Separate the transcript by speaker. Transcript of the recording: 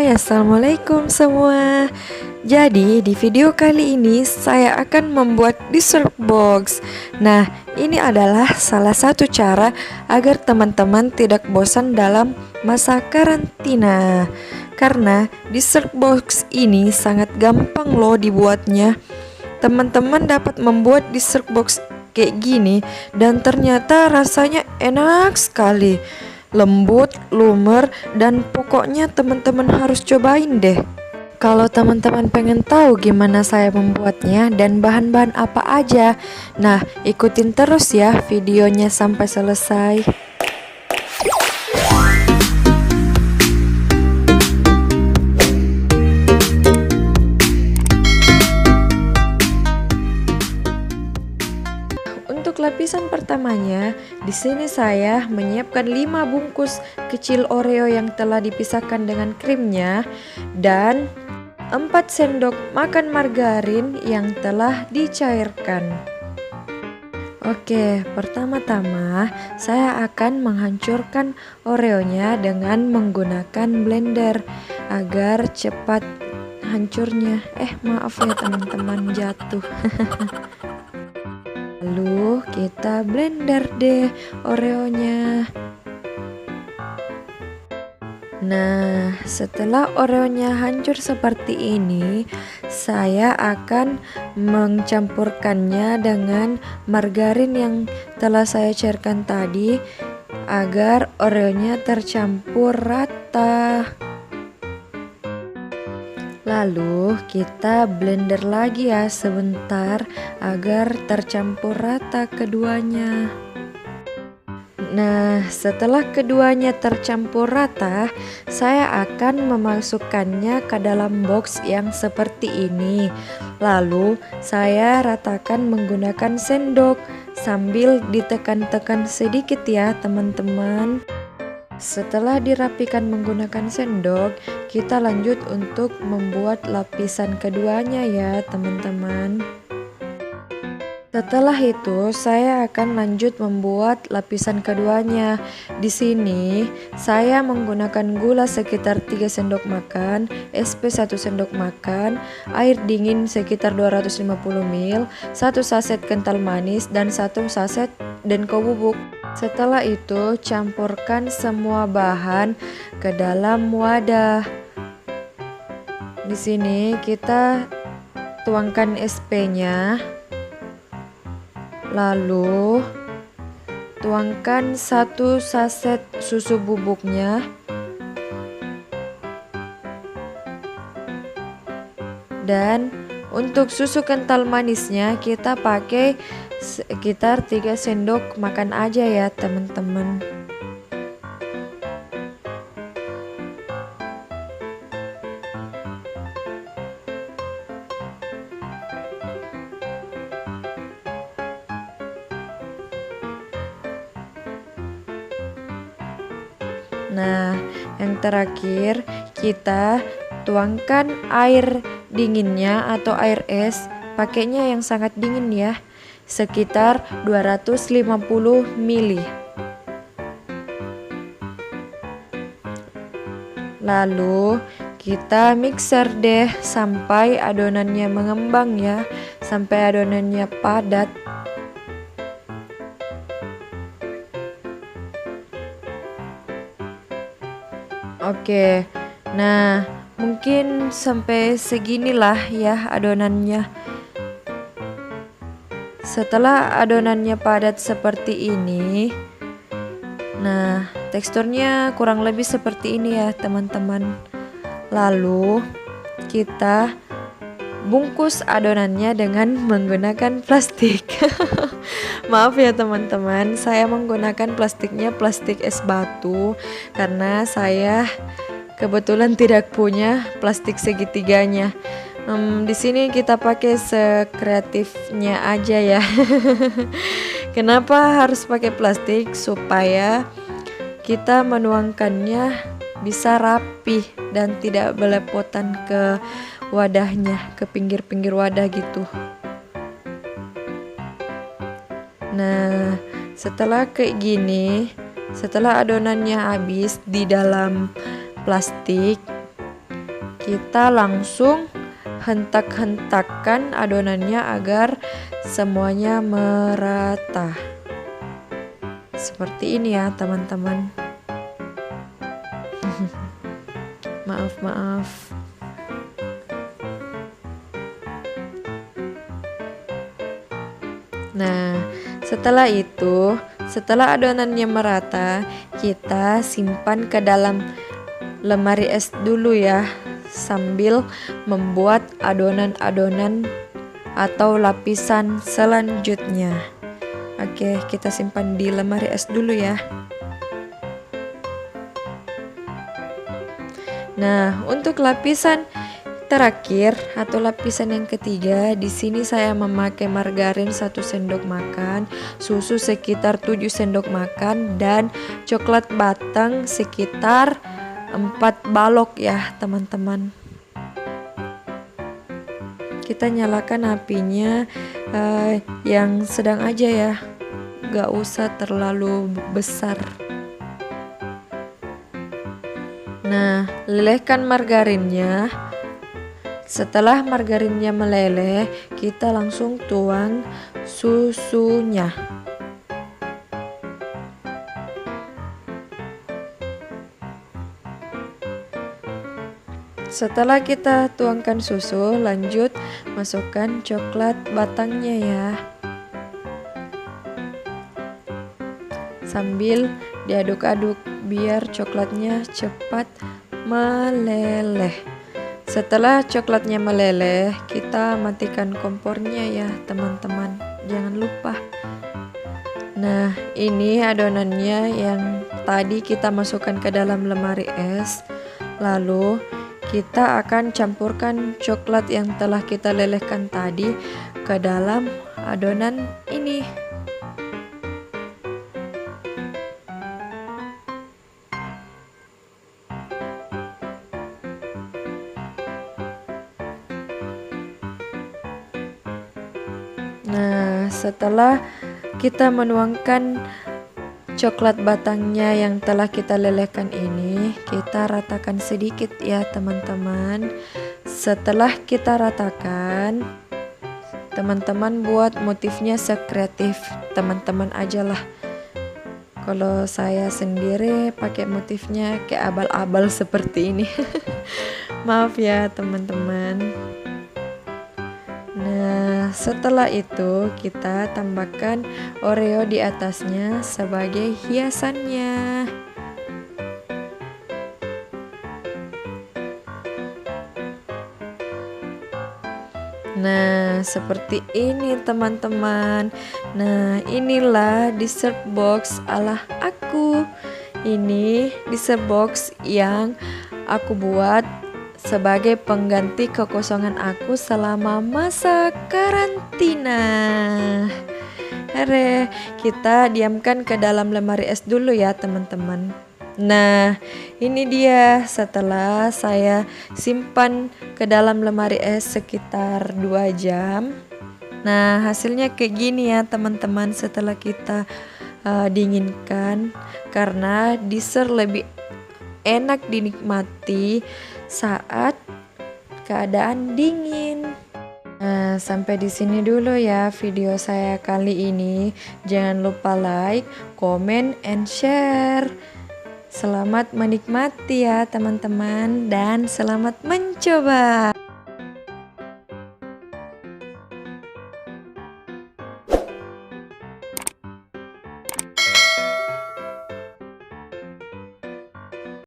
Speaker 1: Hai, assalamualaikum semua. Jadi di video kali ini saya akan membuat dessert box. Nah, ini adalah salah satu cara agar teman-teman tidak bosan dalam masa karantina. Karena dessert box ini sangat gampang loh dibuatnya. Teman-teman dapat membuat dessert box kayak gini dan ternyata rasanya enak sekali. Lembut, lumer, dan pokoknya teman-teman harus cobain deh. Kalau teman-teman pengen tahu gimana saya membuatnya dan bahan-bahan apa aja, nah ikutin terus ya videonya sampai selesai. Untuk lapisan pertamanya, di sini saya menyiapkan 5 bungkus kecil Oreo yang telah dipisahkan dengan krimnya dan 4 sendok makan margarin yang telah dicairkan. Oke, pertama-tama saya akan menghancurkan Oreonya dengan menggunakan blender agar cepat hancurnya. Maaf ya teman-teman, jatuh. Lalu kita blender deh Oreonya. Nah, setelah Oreonya hancur seperti ini, saya akan mencampurkannya dengan margarin yang telah saya cairkan tadi agar Oreonya tercampur rata. Lalu kita blender lagi ya sebentar agar tercampur rata keduanya. Nah, setelah keduanya tercampur rata, saya akan memasukkannya ke dalam box yang seperti ini. Lalu saya ratakan menggunakan sendok sambil ditekan-tekan sedikit ya teman-teman. Setelah dirapikan menggunakan sendok, kita lanjut untuk membuat lapisan keduanya ya teman-teman. Setelah itu, saya akan lanjut membuat lapisan keduanya. Di sini, saya menggunakan gula sekitar 3 sendok makan, SP 1 sendok makan, air dingin sekitar 250 ml, 1 saset kental manis, dan 1 saset denko bubuk. Setelah itu, campurkan semua bahan ke dalam wadah. Di sini kita tuangkan SP-nya. Lalu tuangkan 1 saset susu bubuknya. Dan untuk susu kental manisnya kita pakai sekitar 3 sendok makan aja ya teman-teman. Nah, yang terakhir kita tuangkan air dinginnya atau air es, pakainya yang sangat dingin ya, sekitar 250 ml. Lalu kita mixer deh sampai adonannya mengembang ya, sampai adonannya padat. Oke, nah mungkin sampai seginilah ya adonannya. Setelah adonannya padat seperti ini, nah teksturnya kurang lebih seperti ini ya teman-teman. Lalu kita bungkus adonannya dengan menggunakan plastik. Maaf ya teman-teman, saya menggunakan plastiknya plastik es batu karena saya kebetulan tidak punya plastik segitiganya. Di sini kita pakai sekreatifnya aja ya. Kenapa harus pakai plastik? Supaya kita menuangkannya bisa rapi dan tidak belepotan ke wadahnya, ke pinggir-pinggir wadah gitu. Nah, setelah kayak gini, setelah adonannya habis di dalam plastik, kita langsung hentak-hentakkan adonannya agar semuanya merata. Seperti ini ya teman-teman. Maaf. Nah, setelah adonannya merata, kita simpan ke dalam lemari es dulu ya, sambil membuat adonan-adonan atau lapisan selanjutnya. Oke, kita simpan di lemari es dulu ya. Nah, untuk lapisan terakhir atau lapisan yang ketiga, di sini saya memakai margarin 1 sendok makan, susu sekitar 7 sendok makan, dan coklat batang sekitar 4 balok ya teman-teman. Kita nyalakan apinya yang sedang aja ya, gak usah terlalu besar. Nah, lelehkan margarinnya. Setelah margarinnya meleleh, kita langsung tuang susunya. Setelah kita tuangkan susu, lanjut masukkan coklat batangnya ya. Sambil diaduk-aduk biar coklatnya cepat meleleh. Setelah coklatnya meleleh, kita matikan kompornya ya teman-teman, jangan lupa. Nah, ini adonannya yang tadi kita masukkan ke dalam lemari es. Lalu kita akan campurkan coklat yang telah kita lelehkan tadi ke dalam adonan ini. Nah, setelah kita menuangkan coklat batangnya yang telah kita lelehkan ini, kita ratakan sedikit ya teman-teman. Setelah kita ratakan, teman-teman buat motifnya sekreatif teman-teman aja lah. Kalau saya sendiri pakai motifnya kayak abal-abal seperti ini. Maaf ya teman-teman. Nah, setelah itu kita tambahkan Oreo di atasnya sebagai hiasannya. Nah, seperti ini teman-teman. Nah, inilah dessert box ala aku. Ini dessert box yang aku buat sebagai pengganti kekosongan aku selama masa karantina. Kita diamkan ke dalam lemari es dulu ya teman-teman. Nah, ini dia setelah saya simpan ke dalam lemari es sekitar 2 jam. Nah, hasilnya kayak gini ya teman-teman setelah kita dinginkan, karena dessert lebih enak dinikmati saat keadaan dingin. Nah, sampai di sini dulu ya video saya kali ini. Jangan lupa like, comment, and share. Selamat menikmati ya teman-teman, dan selamat mencoba.